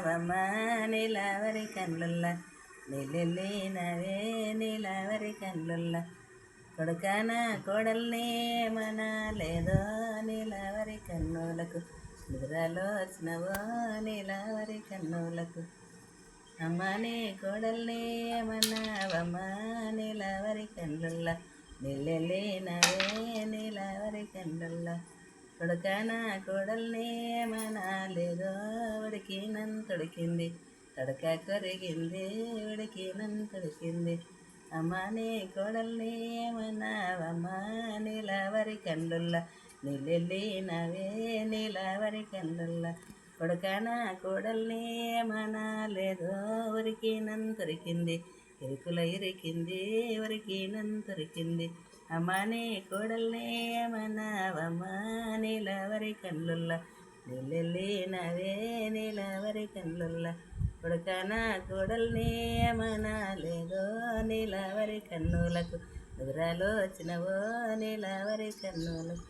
వమ్మ నీలవరి కన్నుల్ల నిలినవే నీలవరి కన్నుల్ల కొడుకన కోడల్ని మన లేదో నీలవరి కన్నులకు నిద్రలో వచ్చినవో నీలవరి కన్నులకు అమ్మని కోడల్ని ఏమన్నావమ్మ నీలవరి కన్నుల్ల నిలినవే నీలవరి కన్నుల్ల కొడుకన కోడల్ని ఏమనాలేదో ఉడికి నన్ను తొడికింది తడక కొరిగింది ఉడికి నన్ను తొడికింది అమ్మని కోడల్ని ఏమన్నావమ్మ నీలవరి కన్నుల్ల నిలినవే నీలవరి కన్నుల్ల కొడుకన కోడల్ని ఏమనాలేదో ఉరికి నన్ను దొరికింది ఇరుకుల ఇరికింది ఉరికి నన్ను దొరికింది అమ్మని కోడల్ని ఏమన్నావమ్మ నీలవరి కన్నుల్ల నిలినవే నీలవరి కన్నుల్ల కొడుకన కోడల్ని ఏమనాలేదో నీలవరి కన్నులకు నిద్రలో వచ్చినవో నీలవరి కన్నులకు